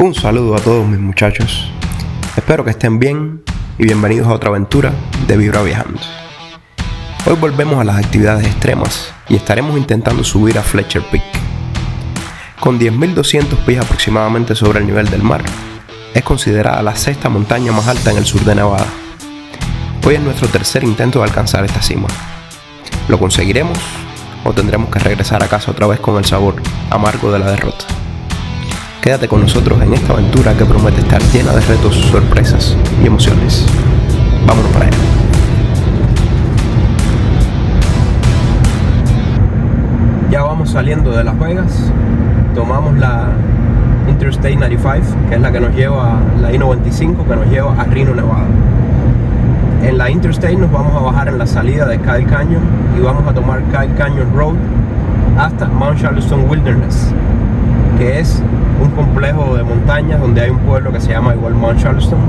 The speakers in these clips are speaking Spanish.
Un saludo a todos mis muchachos, espero que estén bien y bienvenidos a otra aventura de Vibra Viajando. Hoy volvemos a las actividades extremas y estaremos intentando subir a Fletcher Peak. Con 10.200 pies aproximadamente sobre el nivel del mar, es considerada la sexta montaña más alta en el sur de Nevada. Hoy es nuestro tercer intento de alcanzar esta cima. ¿Lo conseguiremos o tendremos que regresar a casa otra vez con el sabor amargo de la derrota? Quédate con nosotros en esta aventura que promete estar llena de retos, sorpresas y emociones. Vámonos para allá. Ya vamos saliendo de Las Vegas. Tomamos la Interstate 95, que es la que nos lleva, la I-95, que nos lleva a Reno, Nevada. En la Interstate nos vamos a bajar en la salida de Kyle Canyon y vamos a tomar Kyle Canyon Road hasta Mount Charleston Wilderness, que es un complejo de montañas donde hay un pueblo que se llama igual Mount Charleston.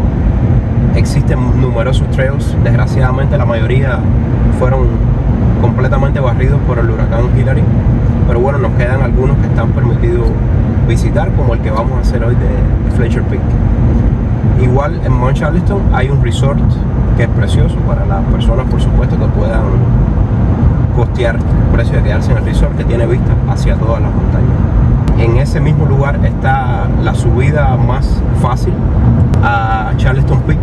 Existen numerosos trails, desgraciadamente la mayoría fueron completamente barridos por el huracán Hillary, pero bueno, nos quedan algunos que están permitidos visitar, como el que vamos a hacer hoy de Fletcher Peak. Igual en Mount Charleston hay un resort que es precioso para las personas, por supuesto, que puedan costear el precio de quedarse en el resort, que tiene vista hacia todas las montañas. En ese mismo lugar está la subida más fácil a Charleston Peak.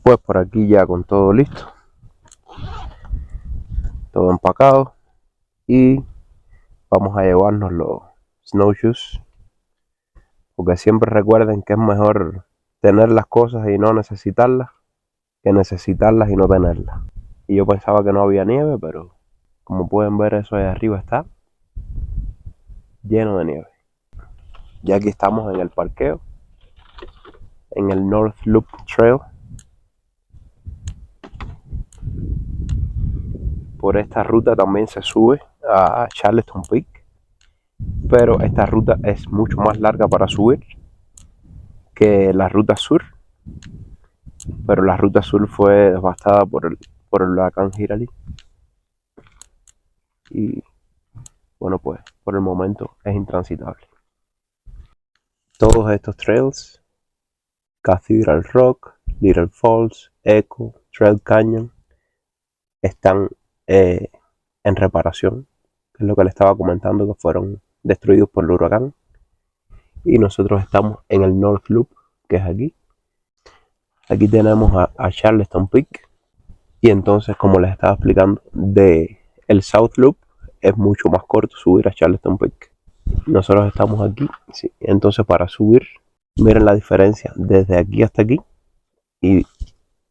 Pues por aquí ya con todo listo, todo empacado, y vamos a llevarnos los snowshoes, porque siempre recuerden que es mejor tener las cosas y no necesitarlas que necesitarlas y no tenerlas. Y yo pensaba que no había nieve, pero como pueden ver, eso de arriba está lleno de nieve. Ya aquí estamos en el parqueo, en el North Loop Trail. Por esta ruta también se sube a Charleston Peak, pero esta ruta es mucho más larga para subir que la ruta sur. Pero la ruta sur fue devastada por el huracán Hillary. Y bueno, pues por el momento es intransitable. Todos estos trails, Cathedral Rock, Little Falls, Echo, Trail Canyon, están en reparación, que es lo que le estaba comentando, que fueron destruidos por el huracán. Y nosotros estamos en el North Loop, que es aquí. Aquí tenemos a Charleston Peak. Y entonces, como les estaba explicando, de el South Loop es mucho más corto subir a Charleston Peak. Nosotros estamos aquí, sí. Entonces, para subir, miren la diferencia desde aquí hasta aquí. Y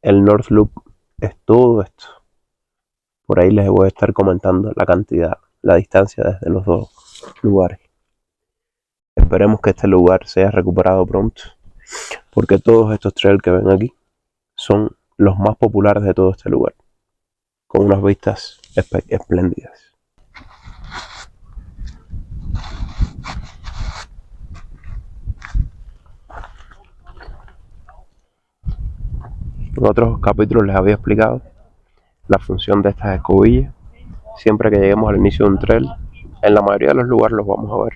el North Loop es todo esto. Por ahí les voy a estar comentando la cantidad, la distancia desde los dos lugares. Esperemos que este lugar sea recuperado pronto, porque todos estos trails que ven aquí son los más populares de todo este lugar. con unas vistas espléndidas. En otros capítulos les había explicado la función de estas escobillas. Siempre que lleguemos al inicio de un trail, en la mayoría de los lugares los vamos a ver.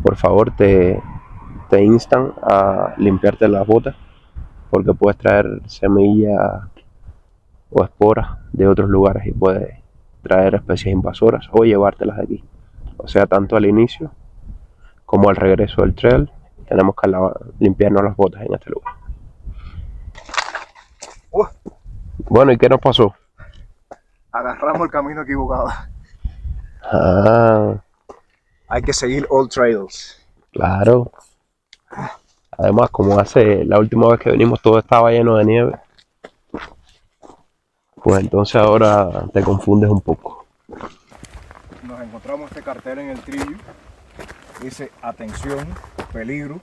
Por favor, te instan a limpiarte las botas, porque puedes traer semillas o esporas de otros lugares y puedes traer especies invasoras o llevártelas de aquí. O sea, tanto al inicio como al regreso del trail tenemos que limpiarnos las botas en este lugar. Bueno, ¿y qué nos pasó? Agarramos el camino equivocado. Ah, Hay que seguir all trails. claro. Además, como la última vez que venimos todo estaba lleno de nieve, pues entonces ahora te confundes un poco. Nos encontramos este cartel en el trillo. Dice: atención, peligro,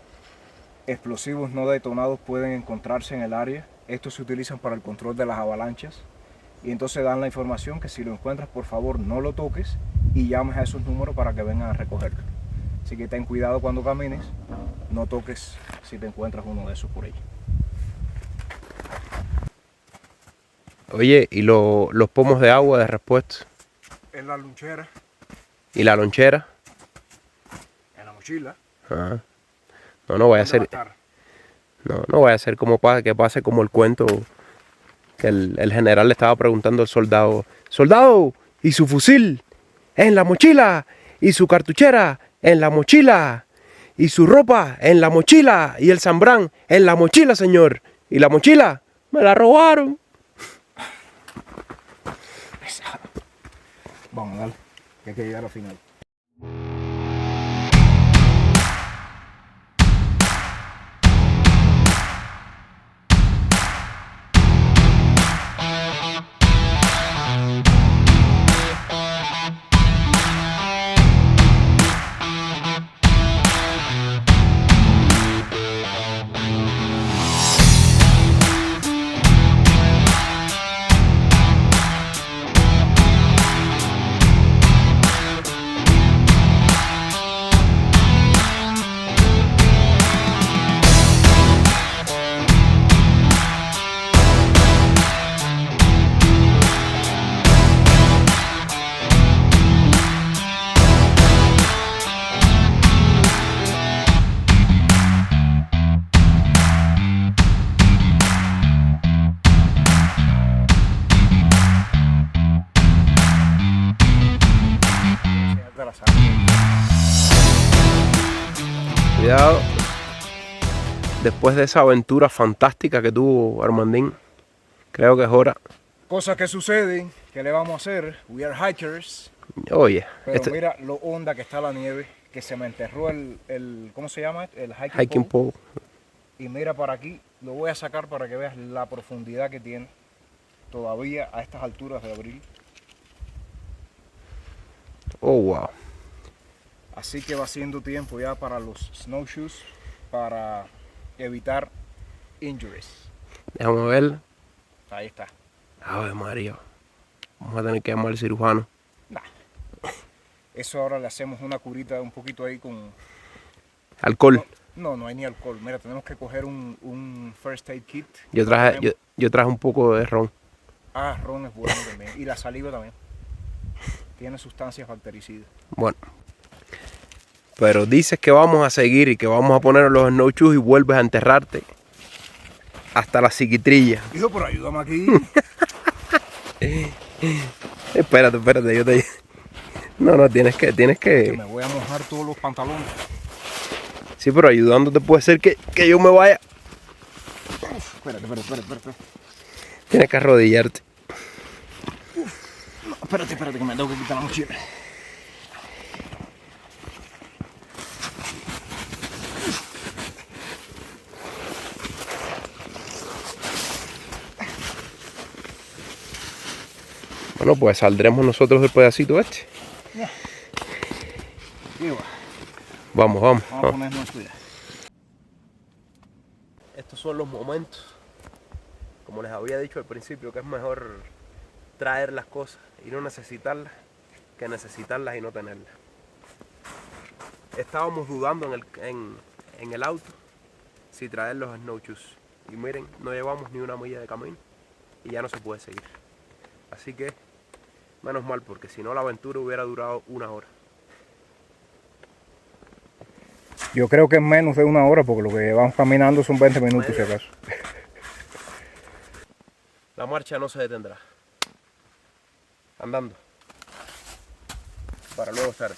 explosivos no detonados pueden encontrarse en el área. Estos se utilizan para el control de las avalanchas. Y entonces dan la información que si lo encuentras, por favor no lo toques y llames a esos números para que vengan a recogerlo. Así que ten cuidado cuando camines, no toques si te encuentras uno de esos por ahí. Oye, ¿y los pomos de agua de repuesto? En la lonchera, ¿Y la lonchera? en la mochila. Ah. No vaya a ser. No vaya a ser que pase como el cuento que el general le estaba preguntando al soldado: ¡Soldado! ¿Y su fusil? ¡En la mochila! ¿Y su cartuchera? ¡En la mochila! ¿Y su ropa? ¡En la mochila! ¿Y el zambrán? ¡En la mochila, señor! ¿Y la mochila? ¡Me la robaron! Vamos, dale, que hay que llegar al final. Cuidado. Después de esa aventura fantástica que tuvo Armandín, creo que es hora. Cosas que suceden, ¿qué le vamos a hacer? We are hikers. Oye, Pero mira lo honda que está la nieve, que se me enterró ¿cómo se llama? El hiking pole. Y mira para aquí, lo voy a sacar para que veas la profundidad que tiene todavía a estas alturas de abril. Oh, wow. Así que va siendo tiempo ya para los snowshoes, para evitar injuries. Déjame ver. Ahí está. Ave María. Vamos a tener que llamar al cirujano. Nah. Eso ahora le hacemos una curita un poquito ahí con... ¿Alcohol? No hay ni alcohol. Mira, tenemos que coger un first aid kit. Yo traje un poco de ron. Ah, ron es bueno también. Y la saliva también. Tiene sustancias bactericidas. Bueno. Pero dices que vamos a seguir y que vamos a poner los snowshoes y vuelves a enterrarte hasta la psiquitrilla. Hijo, pero ayúdame aquí. Espérate, yo te... No, tienes que... Que me voy a mojar todos los pantalones. Sí, pero ayudándote puede ser que yo me vaya. Espérate. Tienes que arrodillarte. No, espérate, que me tengo que quitar la mochila. Bueno, pues saldremos nosotros del pedacito este. Ya. Vamos. Vamos a ponernos cuidado. Estos son los momentos, como les había dicho al principio, que es mejor traer las cosas y no necesitarlas que necesitarlas y no tenerlas. Estábamos dudando en el auto si traer los snowshoes. Y miren, no llevamos ni una milla de camino y ya no se puede seguir. Así que, menos mal, porque si no la aventura hubiera durado 1 hora. Yo creo que es menos de 1 hora, porque lo que llevamos caminando son 20 minutos, si acaso. La marcha no se detendrá. Andando. Para luego estar.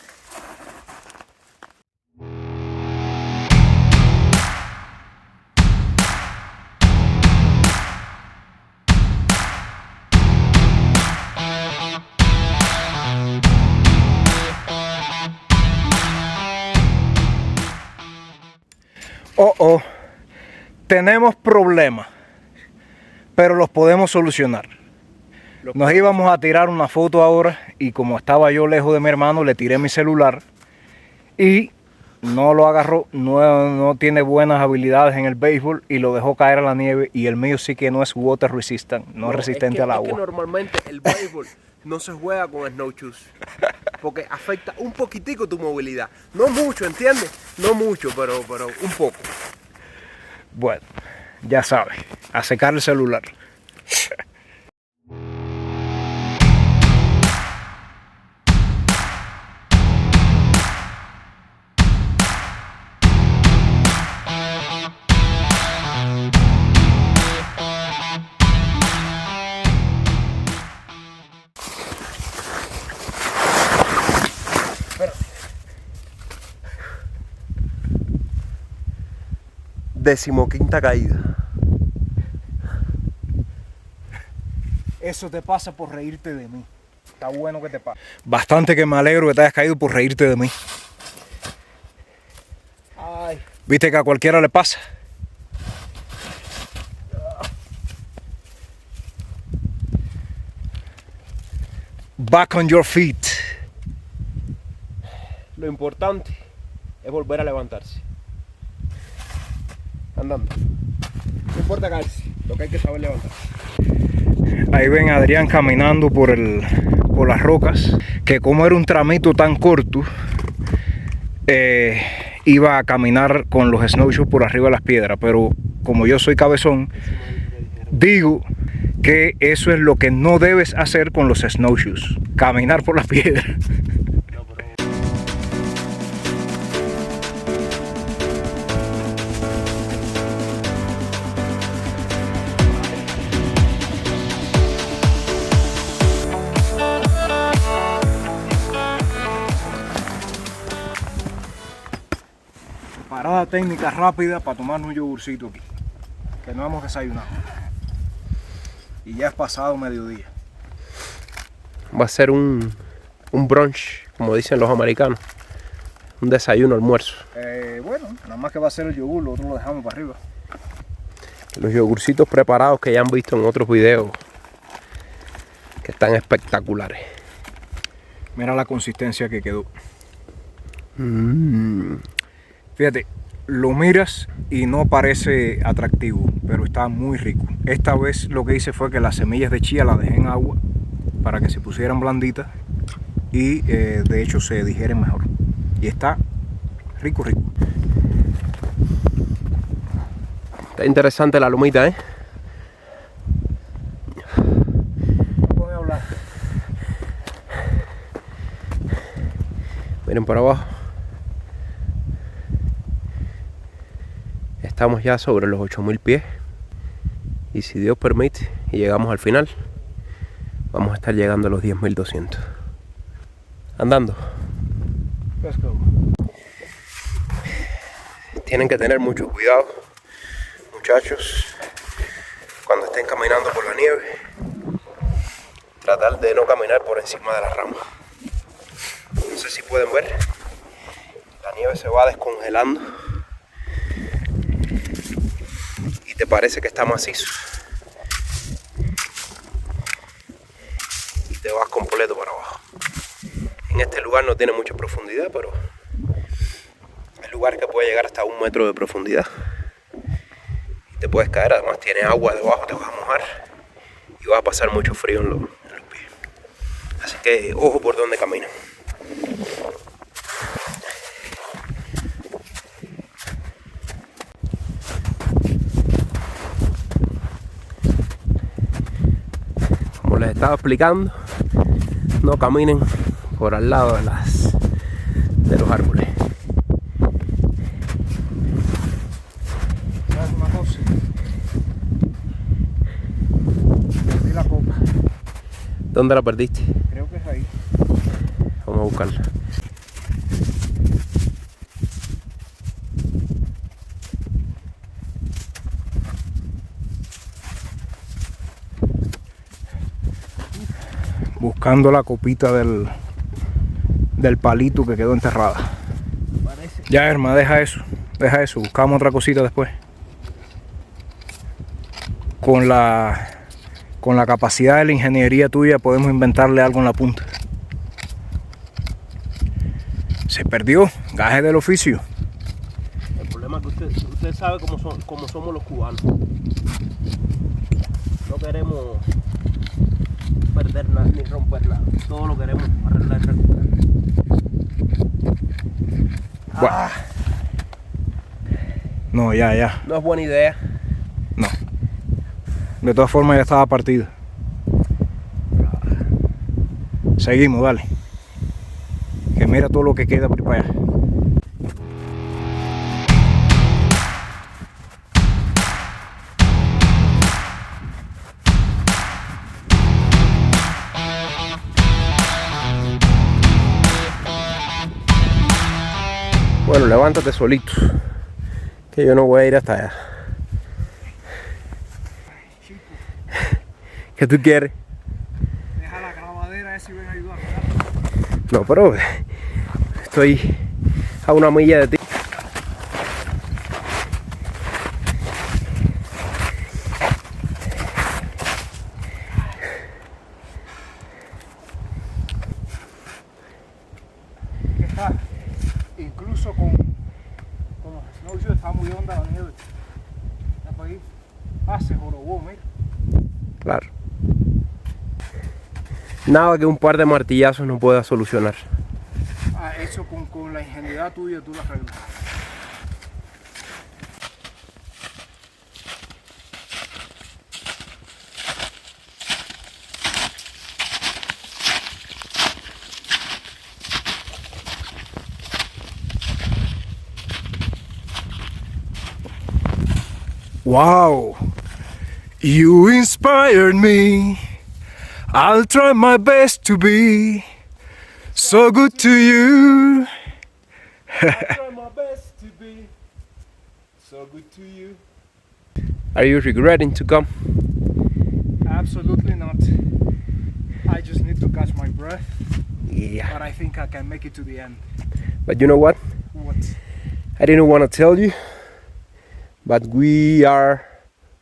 Oh, tenemos problemas, pero los podemos solucionar. Nos íbamos a tirar una foto ahora y como estaba yo lejos de mi hermano, le tiré mi celular y no lo agarró, no tiene buenas habilidades en el béisbol y lo dejó caer a la nieve, y el mío sí que no es water resistant, no es resistente al agua. Es que normalmente el béisbol no se juega con snowshoes porque afecta un poquitico tu movilidad. No mucho, ¿entiendes? No mucho, pero un poco. Bueno, ya sabes, a secar el celular. Decimoquinta caída. Eso te pasa por reírte de mí. Está bueno que te pase. Bastante que me alegro que te hayas caído por reírte de mí. Ay. ¿Viste que a cualquiera le pasa? Back on your feet. Lo importante es volver a levantarse. Andando. No importa caerse, lo que hay que saber levantarse. Ahí ven a Adrián caminando por las rocas, que como era un tramito tan corto, iba a caminar con los snowshoes por arriba de las piedras, pero como yo soy cabezón, digo que eso es lo que no debes hacer con los snowshoes, caminar por las piedras. Parada técnica rápida para tomarnos un yogurcito aquí, que no hemos desayunado. Y ya es pasado mediodía. Va a ser un brunch, como dicen los americanos. Un desayuno, almuerzo. Bueno, nada más que va a ser el yogur, lo otro lo dejamos para arriba. Los yogurcitos preparados que ya han visto en otros videos, que están espectaculares. Mira la consistencia que quedó. Fíjate, lo miras y no parece atractivo, pero está muy rico. Esta vez lo que hice fue que las semillas de chía las dejé en agua para que se pusieran blanditas y de hecho se digieren mejor. Y está rico. Está interesante la lomita, ¿eh? Voy a hablar. Miren por abajo. Estamos ya sobre los 8000 pies y si Dios permite y llegamos al final, vamos a estar llegando a los 10.200 andando. Let's go. Tienen que tener mucho cuidado, muchachos, cuando estén caminando por la nieve. Tratar de no caminar por encima de las ramas. No sé si pueden ver, la nieve se va descongelando y te parece que está macizo y te vas completo para abajo. En este lugar no tiene mucha profundidad, pero es lugar que puede llegar hasta 1 metro de profundidad y te puedes caer. Además tiene agua debajo, te vas a mojar y vas a pasar mucho frío en los pies. Así que ojo por donde caminan. Como les estaba explicando, no caminen por al lado de los árboles. ¿Sabes una cosa? Perdí la copa. ¿Dónde la perdiste? Creo que es ahí. Vamos a buscarla. Buscando la copita del palito que quedó enterrada. Parece. Ya, Herma, deja eso. Buscamos otra cosita después. Con la capacidad de la ingeniería tuya podemos inventarle algo en la punta. Se perdió, gaje del oficio. El problema es que usted sabe cómo somos los cubanos. No queremos perder nada ni romper nada. Todo lo queremos arreglar y recuperar. Ah. No, ya. No es buena idea. No. De todas formas ya estaba partida. Seguimos, dale. Que mira todo lo que queda por ahí para allá. Bueno, levántate solito, que yo no voy a ir hasta allá. ¿Qué tú quieres? Deja la grabadera esa y ven a ayudar. No, pero estoy a una milla de ti. Está, incluso con los snowshoes está muy honda la nieve. Ya para ahí. Se jorobó, mira. Claro. Nada que un par de martillazos no pueda solucionar. Eso con la ingenuidad tuya tú lo arreglas. Wow, you inspired me. I'll try my best to be so good to you. I try my best to be so good to you. Are you regretting to come? Absolutely not. I just need to catch my breath. Yeah. But I think I can make it to the end. But you know what? What? I didn't want to tell you, but we are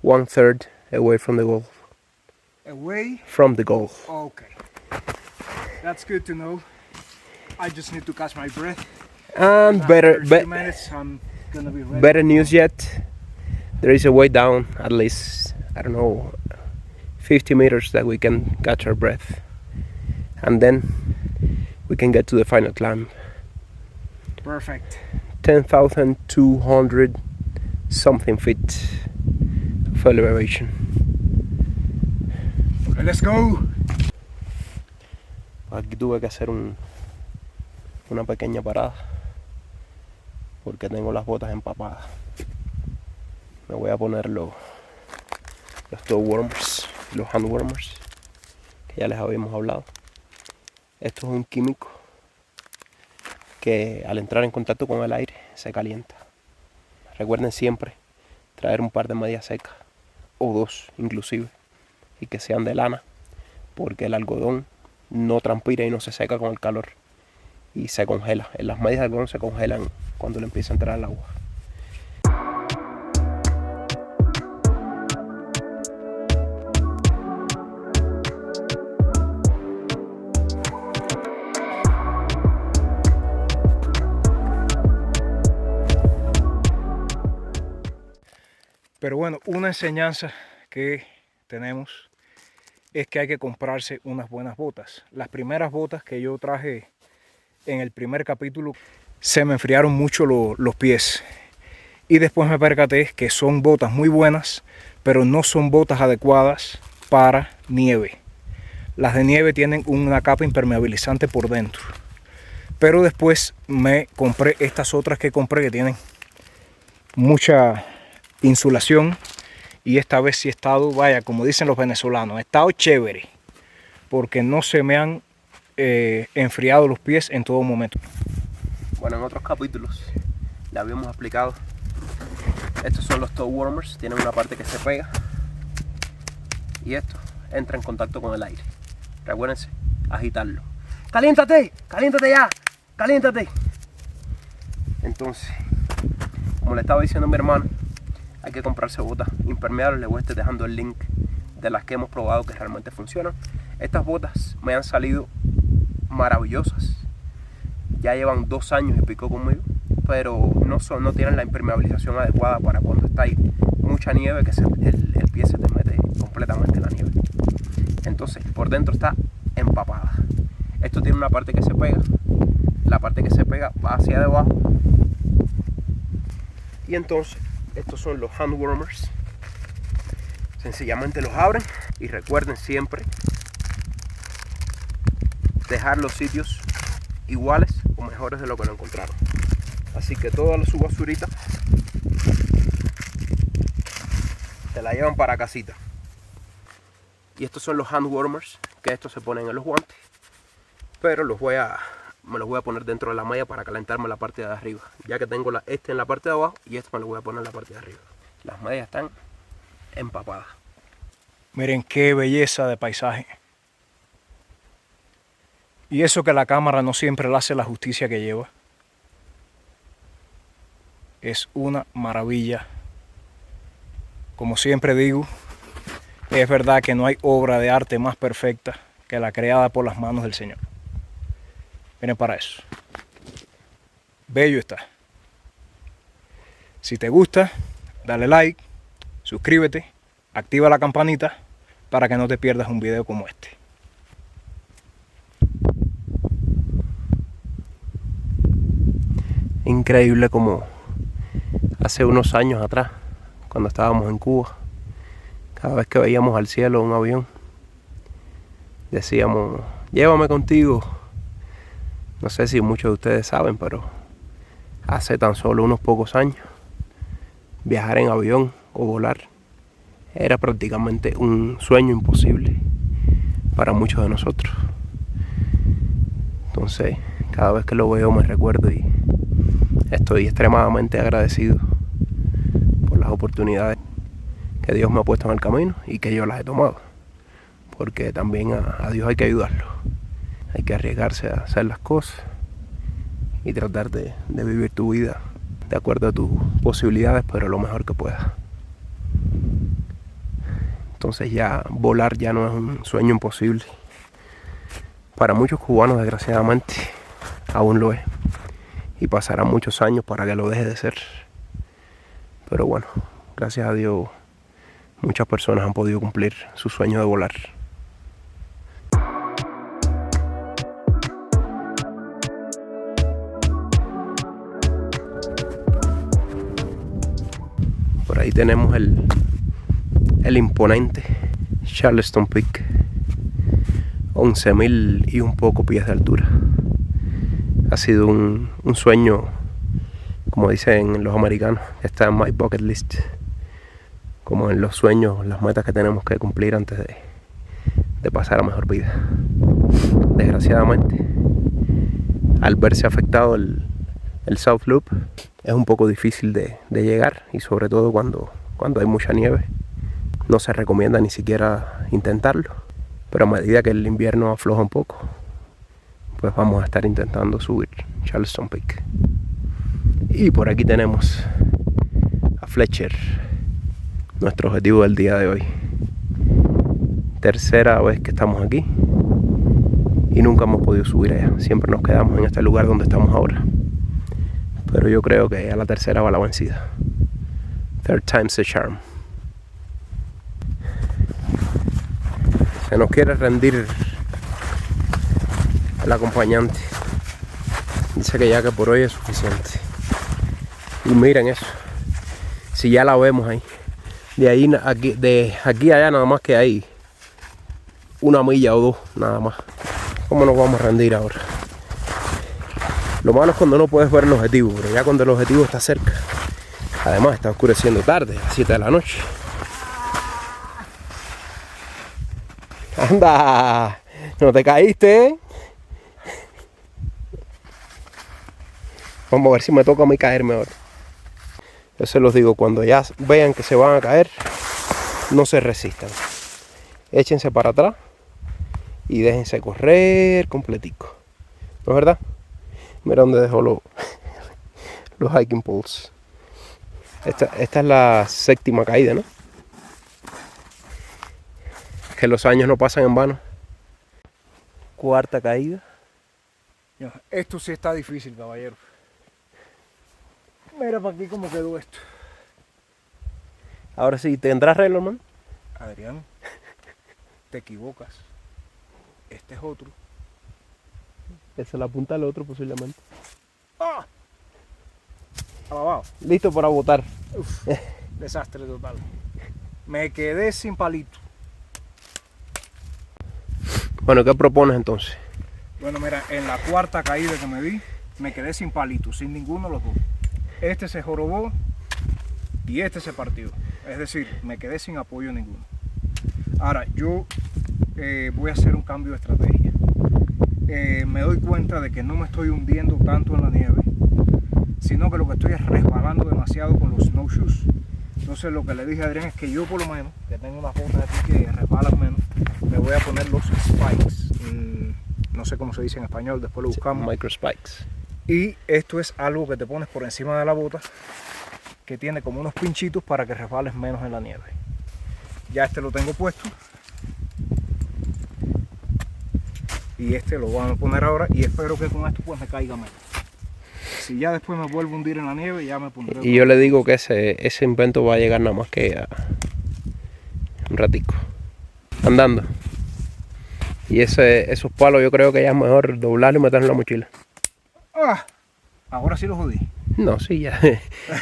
1/3 away from the goal. Away? From the goal. Okay. That's good to know. I just need to catch my breath. And After 3 minutes, I'm gonna be ready. better news yet. There is a way down, at least, I don't know, 50 meters that we can catch our breath. And then we can get to the final climb. Perfect. 10,200 something feet of elevation. Okay, let's go. Aquí tuve que hacer una pequeña parada porque tengo las botas empapadas. Me voy a poner los toe warmers, los hand warmers, que ya les habíamos hablado. Esto es un químico que al entrar en contacto con el aire se calienta. Recuerden siempre traer un par de medias secas, o 2 inclusive, y que sean de lana, porque el algodón no transpira y no se seca con el calor y se congela. En las medias de algodón se congelan cuando le empieza a entrar el agua. Pero bueno, una enseñanza que tenemos es que hay que comprarse unas buenas botas. Las primeras botas que yo traje en el primer capítulo se me enfriaron mucho los pies. Y después me percaté que son botas muy buenas, pero no son botas adecuadas para nieve. Las de nieve tienen una capa impermeabilizante por dentro. Pero después me compré estas otras que compré que tienen mucha insulación. Y esta vez sí he estado, vaya, como dicen los venezolanos, he estado chévere. Porque no se me han enfriado los pies en todo momento. Bueno, en otros capítulos le habíamos explicado. Estos son los toe warmers. Tienen una parte que se pega. Y esto entra en contacto con el aire. Recuérdense, agitarlo. ¡Caliéntate! ¡Caliéntate ya! ¡Caliéntate! Entonces, como le estaba diciendo a mi hermano, hay que comprarse botas impermeables. Les voy a estar dejando el link de las que hemos probado que realmente funcionan. Estas botas me han salido maravillosas. Ya llevan 2 años y pico conmigo, pero no tienen la impermeabilización adecuada para cuando está ahí mucha nieve, que el pie se te mete completamente en la nieve. Entonces, por dentro está empapada. Esto tiene una parte que se pega. La parte que se pega va hacia debajo. Y entonces, estos son los hand warmers. Sencillamente los abren y recuerden siempre dejar los sitios iguales o mejores de lo que lo encontraron. Así que toda su basurita se la llevan para casita. Y estos son los hand warmers, que estos se ponen en los guantes, pero me los voy a poner dentro de la malla para calentarme la parte de arriba, ya que tengo este en la parte de abajo y este me lo voy a poner en la parte de arriba. Las mallas están empapadas. Miren qué belleza de paisaje. Y eso que la cámara no siempre le hace la justicia que lleva. Es una maravilla. Como siempre digo, es verdad que no hay obra de arte más perfecta que la creada por las manos del Señor. Miren para eso. Bello está. Si te gusta, dale like, suscríbete, activa la campanita para que no te pierdas un video como este. Increíble como hace unos años atrás, cuando estábamos en Cuba, cada vez que veíamos al cielo un avión, decíamos, llévame contigo. No sé si muchos de ustedes saben, pero hace tan solo unos pocos años, viajar en avión o volar era prácticamente un sueño imposible para muchos de nosotros. Entonces, cada vez que lo veo me recuerdo y estoy extremadamente agradecido por las oportunidades que Dios me ha puesto en el camino y que yo las he tomado. Porque también a Dios hay que ayudarlo. Hay que arriesgarse a hacer las cosas y tratar de vivir tu vida de acuerdo a tus posibilidades, pero lo mejor que puedas. Entonces ya volar ya no es un sueño imposible. Para muchos cubanos, desgraciadamente, aún lo es. Y pasarán muchos años para que lo deje de ser. Pero bueno, gracias a Dios, muchas personas han podido cumplir su sueño de volar. Por ahí tenemos el imponente Charleston Peak, 11.000 y un poco pies de altura. Ha sido un sueño, como dicen los americanos, está en my bucket list, como en los sueños, las metas que tenemos que cumplir antes de pasar a mejor vida. Desgraciadamente, al verse afectado el South Loop, es un poco difícil de llegar, y sobre todo cuando hay mucha nieve. No se recomienda ni siquiera intentarlo, pero a medida que el invierno afloja un poco, pues vamos a estar intentando subir Charleston Peak. Y por aquí tenemos a Fletcher, nuestro objetivo del día de hoy. Tercera vez que estamos aquí y nunca hemos podido subir allá. Siempre nos quedamos en este lugar donde estamos ahora. Pero yo creo que a la tercera va la vencida. Third time's the charm. Se nos quiere rendir el acompañante. Dice que ya que por hoy es suficiente. Y miren eso. Si ya la vemos ahí. De aquí a allá nada más que hay 1 milla o 2 nada más. ¿Cómo nos vamos a rendir ahora? Lo malo es cuando no puedes ver el objetivo, pero ya cuando el objetivo está cerca. Además está oscureciendo tarde, a las 7 de la noche. ¡Anda! ¿No te caíste, eh? Vamos a ver si me toca a mí caerme ahora. Yo se los digo, cuando ya vean que se van a caer, no se resistan. Échense para atrás y déjense correr completico. ¿No es verdad? Mira dónde dejó los hiking poles. Esta es la 7ª caída, ¿no? Que los años no pasan en vano. 4ª caída. Esto sí está difícil, caballero. Mira para aquí cómo quedó esto. Ahora sí, ¿tendrás reloj, man? Adrián, te equivocas. Este es otro. Esa es la punta del otro posiblemente. ¡Ah! Alabado. Listo para botar. Uf, desastre total. Me quedé sin palito. Bueno, ¿qué propones entonces? Bueno, mira, en la 4ª caída que me di, me quedé sin palito, sin ninguno de los dos. Este se jorobó y este se partió. Es decir, me quedé sin apoyo ninguno. Ahora, yo voy a hacer un cambio de estrategia. Me doy cuenta de que no me estoy hundiendo tanto en la nieve, sino que lo que estoy es resbalando demasiado con los snowshoes. Entonces lo que le dije a Adrián es que yo por lo menos, que tengo unas botas aquí que resbalan menos, me voy a poner los spikes. No sé cómo se dice en español, después lo buscamos. Micro spikes. Y esto es algo que te pones por encima de la bota, que tiene como unos pinchitos para que resbales menos en la nieve. Ya este lo tengo puesto. Y este lo vamos a poner ahora y espero que con esto pues me caiga menos. Si ya después me vuelvo a hundir en la nieve, ya me pondré... Y yo le digo que ese invento va a llegar nada más que a un ratico. Andando. Y esos palos yo creo que ya es mejor doblarlo y meterlo en la mochila. ¡Ah! Ahora sí lo jodí. No, sí, ya.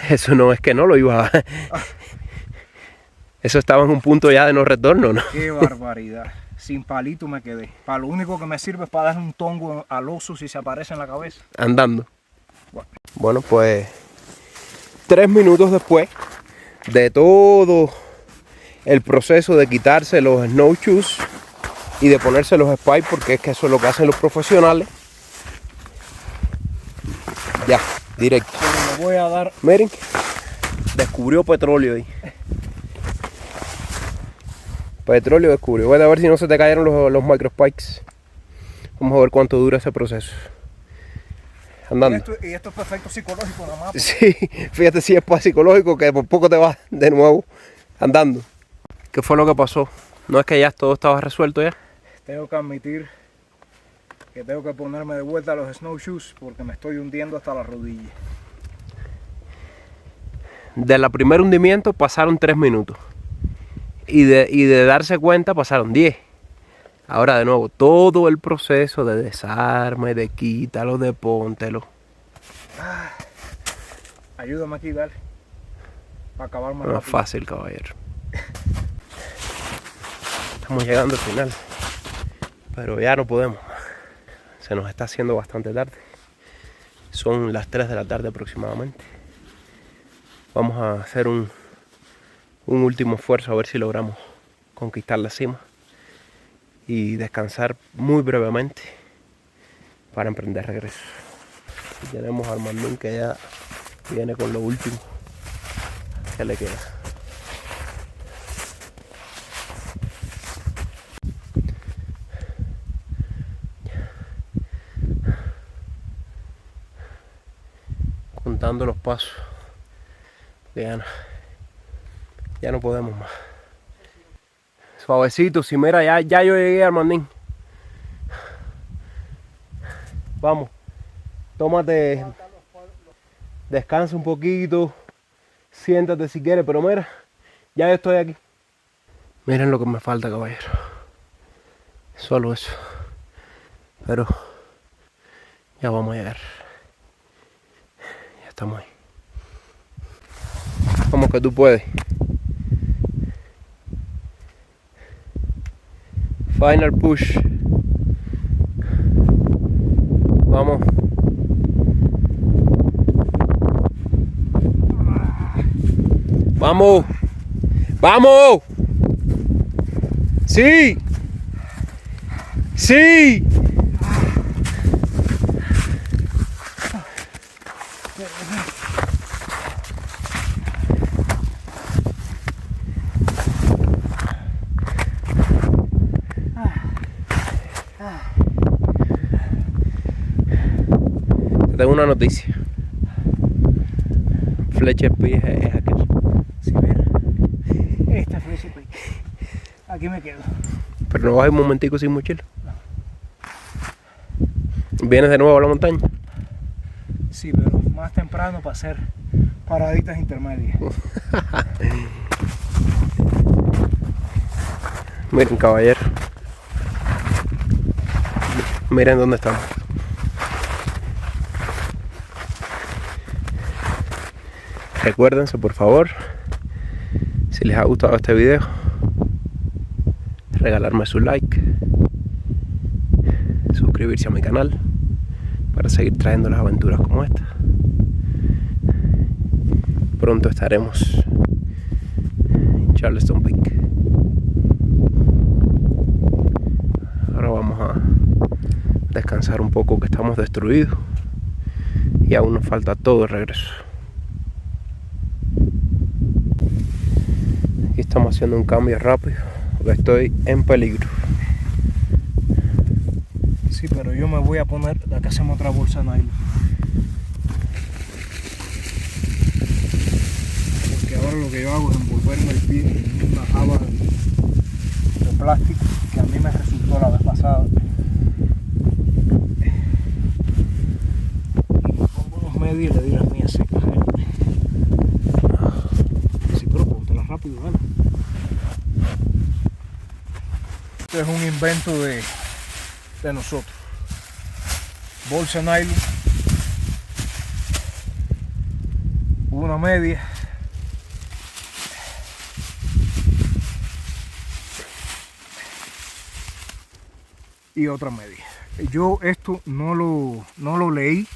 Eso no es que no lo iba a... Eso estaba en un punto ya de no retorno, ¿no? ¡Qué barbaridad! Sin palito me quedé. Para lo único que me sirve es para dar un tongo al oso si se aparece en la cabeza. Andando. Bueno, pues 3 minutos después de todo el proceso de quitarse los snowshoes y de ponerse los spikes, porque es que eso es lo que hacen los profesionales. Ya, directo. Pero le voy a dar... Miren, descubrió petróleo ahí. Petróleo descubrió. Voy a ver si no se te cayeron los micro spikes. Vamos a ver cuánto dura ese proceso. Andando. Y esto es perfecto psicológico nada más. Sí, fíjate si es para psicológico que por poco te vas de nuevo andando. ¿Qué fue lo que pasó? No es que ya todo estaba resuelto ya. Tengo que admitir que tengo que ponerme de vuelta los snowshoes porque me estoy hundiendo hasta la rodilla. De la primer hundimiento pasaron 3 minutos. Y de darse cuenta pasaron 10. Ahora de nuevo, todo el proceso de desarme, de quítalo, de póntelo. Ayúdame aquí, dale. Para acabar más No es rápido. fácil, caballero. Estamos llegando al final. Pero ya no podemos. Se nos está haciendo bastante tarde. Son las 3 de la tarde aproximadamente. Vamos a hacer un último esfuerzo a ver si logramos conquistar la cima. Y descansar muy brevemente para emprender regreso. Y tenemos a Armandín que ya viene con lo último que le queda. Contando los pasos. Ya no podemos más. Suavecito, si mira, ya yo llegué, Armandín. Vamos, tómate, descansa un poquito, siéntate si quieres, pero mira, ya yo estoy aquí. Miren lo que me falta, caballero. Solo eso. Pero ya vamos a llegar. Ya estamos ahí. Vamos que tú puedes. Final push. Vamos. Vamos. Vamos. Sí. Sí. Tengo una noticia. Fletcher Page es aquel. Sí, mira. Esta es Fletcher Page. Aquí me quedo. Pero no vas un momentico sin mochila. ¿Vienes de nuevo a la montaña? Sí, pero más temprano para hacer paraditas intermedias. Miren, caballero. Miren dónde estamos. Recuérdense, por favor, si les ha gustado este video, regalarme su like, suscribirse a mi canal para seguir trayendo las aventuras como esta. Pronto estaremos en Charleston Peak. Ahora vamos a descansar un poco, que estamos destruidos y aún nos falta todo el regreso. Aquí estamos haciendo un cambio rápido porque estoy en peligro. Sí, pero yo me voy a poner, de acá hacemos otra bolsa de nylon. Porque ahora lo que yo hago es envolverme el pie en una java de plástico que a mí me resultó la vez pasada. Y me pongo unos medios y le digo a las mías secas. Sí, pero póntela rápido, ¿vale? Esto es un invento de nosotros. Bolsa nylon, una media, y otra media. Yo esto no lo leí,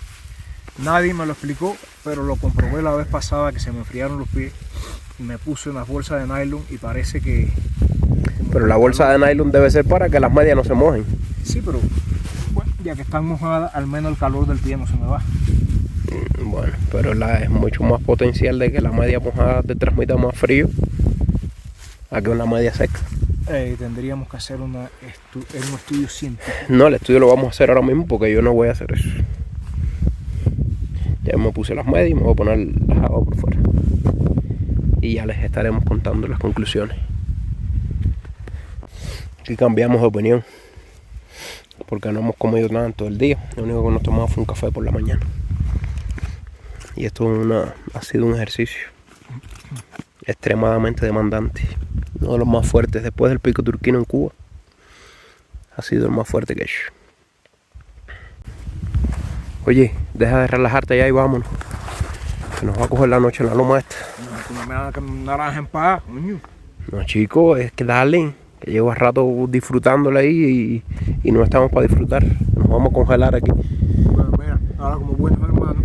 nadie me lo explicó, pero lo comprobé la vez pasada que se me enfriaron los pies y me puse unas bolsas de nylon y parece que... Pero la bolsa de nylon debe ser para que las medias no se mojen. Sí, pero bueno, ya que están mojadas, al menos el calor del pie no se me va. Bueno, pero es mucho más potencial de que la media mojada te transmita más frío a que una media seca. Tendríamos que hacer un estudio científico. No, el estudio lo vamos a hacer ahora mismo porque yo no voy a hacer eso. Ya me puse las medias y me voy a poner las aguas por fuera. Y ya les estaremos contando las conclusiones. Aquí cambiamos de opinión porque no hemos comido nada en todo el día. Lo único que nos tomamos fue un café por la mañana. Y esto ha sido un ejercicio extremadamente demandante. Uno de los más fuertes después del Pico Turquino en Cuba. Ha sido el más fuerte que he hecho. Oye, deja de relajarte ya y vámonos. Que nos va a coger la noche en la loma esta. No me da naranja en paz, coño. No, chicos, es que dale. Que llevo a rato disfrutándola ahí y no estamos para disfrutar. Nos vamos a congelar aquí. Bueno, mira, ahora como buenos hermanos,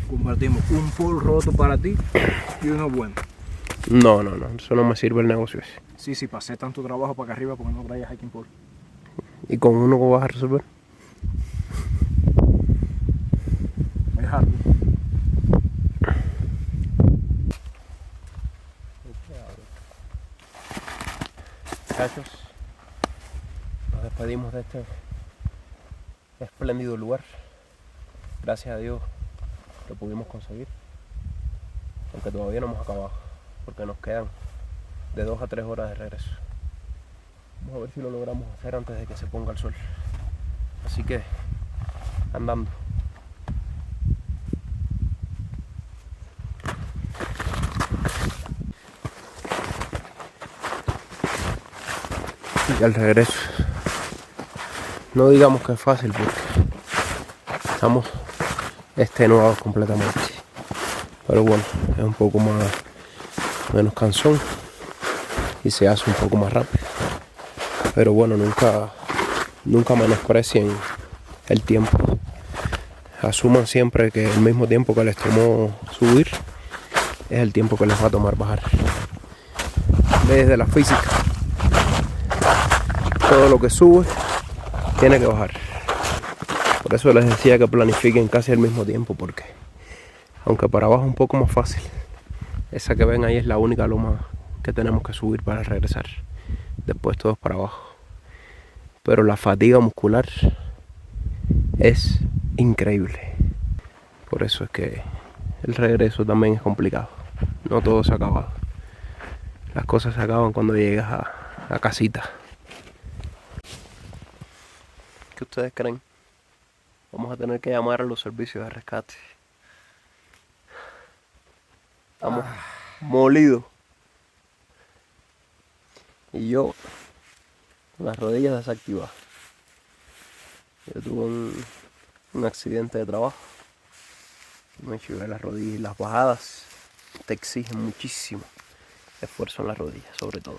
compartimos un pol roto para ti y uno bueno. No, eso no me sirve el negocio ese. Sí, pasé tanto trabajo para acá arriba porque no traías hiking pole. ¿Y con uno cómo vas a resolver? Es harto. Muchachos, nos despedimos de este espléndido lugar. Gracias a Dios lo pudimos conseguir, aunque todavía no hemos acabado porque nos quedan de 2 a 3 horas de regreso. Vamos a ver si lo logramos hacer antes de que se ponga el sol. Así que andando. Y al regreso, no digamos que es fácil porque estamos extenuados completamente, pero bueno, es un poco menos cansón y se hace un poco más rápido. Pero bueno, nunca menosprecien el tiempo. Asuman siempre que el mismo tiempo que les tomó subir es el tiempo que les va a tomar bajar. Desde la física, todo lo que sube tiene que bajar. Por eso les decía que planifiquen casi al mismo tiempo, porque aunque para abajo es un poco más fácil, esa que ven ahí es la única loma que tenemos que subir para regresar. Después todo es para abajo. Pero la fatiga muscular es increíble. Por eso es que el regreso también es complicado. No todo se ha acabado. Las cosas se acaban cuando llegas a casita. ¿Qué ustedes creen? Vamos a tener que llamar a los servicios de rescate. Estamos molidos. Y yo, con las rodillas desactivadas. Yo tuve un accidente de trabajo. Me chivé las rodillas y las bajadas te exigen muchísimo esfuerzo en las rodillas, sobre todo.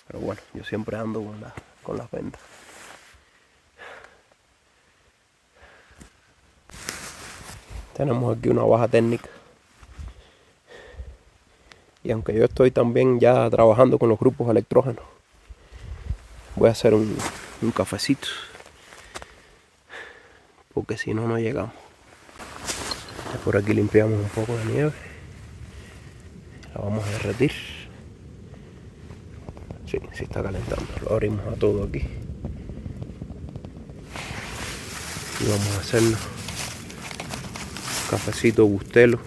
Pero bueno, yo siempre ando con las vendas. Tenemos aquí una baja técnica. Y aunque yo estoy también ya trabajando con los grupos electrógenos, voy a hacer un cafecito. Porque si no, no llegamos. Por aquí limpiamos un poco de nieve. La vamos a derretir. Sí, está calentando. Lo abrimos a todo aquí. Y vamos a hacernos cafecito bustelo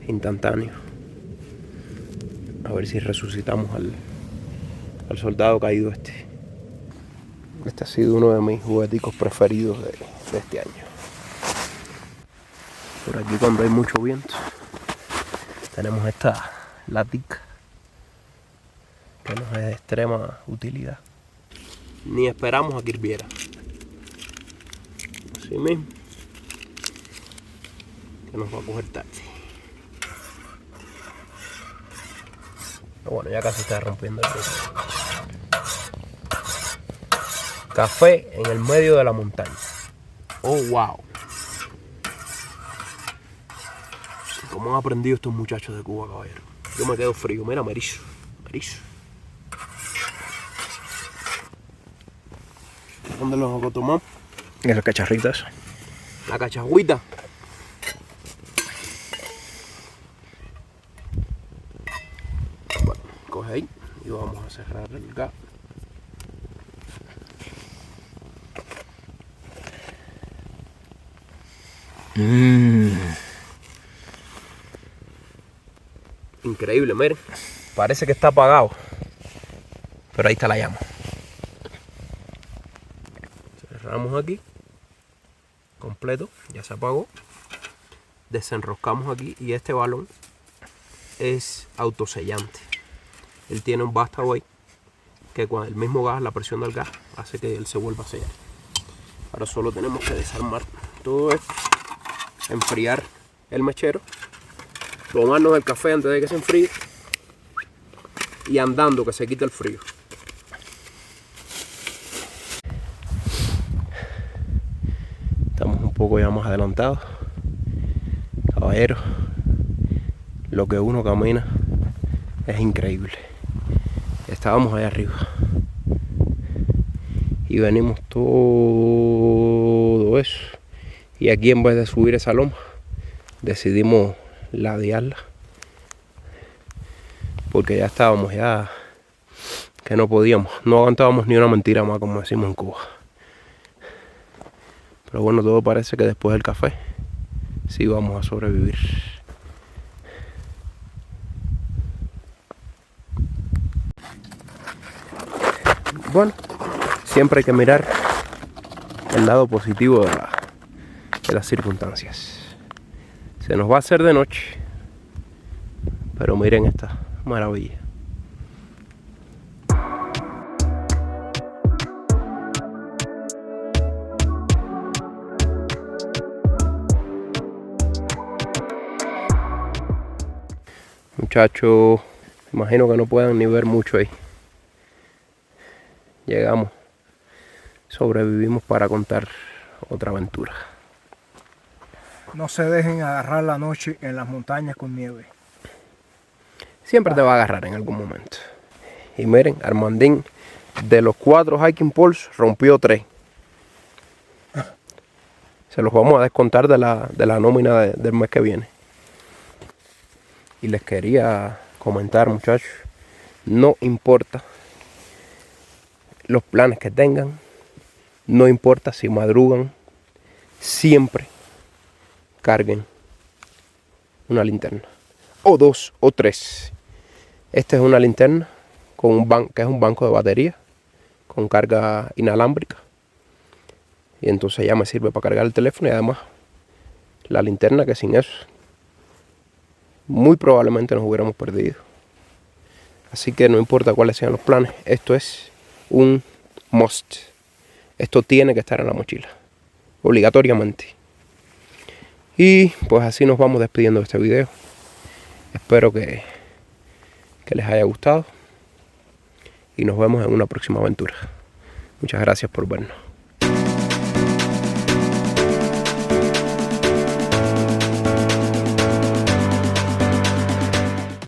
instantáneo. A ver si resucitamos al soldado caído este. Este ha sido uno de mis jugueticos preferidos de este año. Por aquí cuando hay mucho viento tenemos esta lática que nos es de extrema utilidad. Ni esperamos a que hirviera. Así mismo que nos va a coger tarde. Pero bueno, ya casi está rompiendo el viento. Café en el medio de la montaña. Oh, wow. ¿Cómo han aprendido estos muchachos de Cuba, caballero? Yo me quedo frío. Mira, me erizo. ¿Dónde los tomamos? En las cacharritas. La cachagüita. Bueno, coge ahí y vamos a cerrar el gas. Increíble, miren. Parece que está apagado, pero ahí está la llama. Cerramos aquí completo, ya se apagó. Desenroscamos aquí y este balón es autosellante. Él tiene un vástago que con el mismo gas, la presión del gas hace que él se vuelva a sellar. Ahora solo tenemos que desarmar todo esto, enfriar el mechero, tomarnos el café antes de que se enfríe y andando que se quite el frío. Estamos un poco ya más adelantados, caballeros. Lo que uno camina es increíble. Estábamos allá arriba y venimos todo eso, y aquí en vez de subir esa loma decidimos ladearla porque ya estábamos que no podíamos, no aguantábamos ni una mentira más, como decimos en Cuba. Pero bueno, todo parece que después del café sí vamos a sobrevivir. Bueno, siempre hay que mirar el lado positivo de las circunstancias. Se nos va a hacer de noche, pero miren esta maravilla. Muchachos, imagino que no puedan ni ver mucho ahí. Llegamos, sobrevivimos para contar otra aventura. No se dejen agarrar la noche en las montañas con nieve. Siempre te va a agarrar en algún momento. Y miren, Armandín, de los 4 hiking poles, rompió 3. Se los vamos a descontar de la nómina del mes que viene. Y les quería comentar, muchachos, no importa los planes que tengan, no importa si madrugan, siempre carguen una linterna. O 2 o 3. Esta es una linterna con que es un banco de batería con carga inalámbrica. Y entonces ya me sirve para cargar el teléfono y además la linterna, que sin eso muy probablemente nos hubiéramos perdido. Así que no importa cuáles sean los planes, esto es un must. Esto tiene que estar en la mochila, obligatoriamente. Y pues así nos vamos despidiendo de este video. Espero que les haya gustado y nos vemos en una próxima aventura. Muchas gracias por vernos.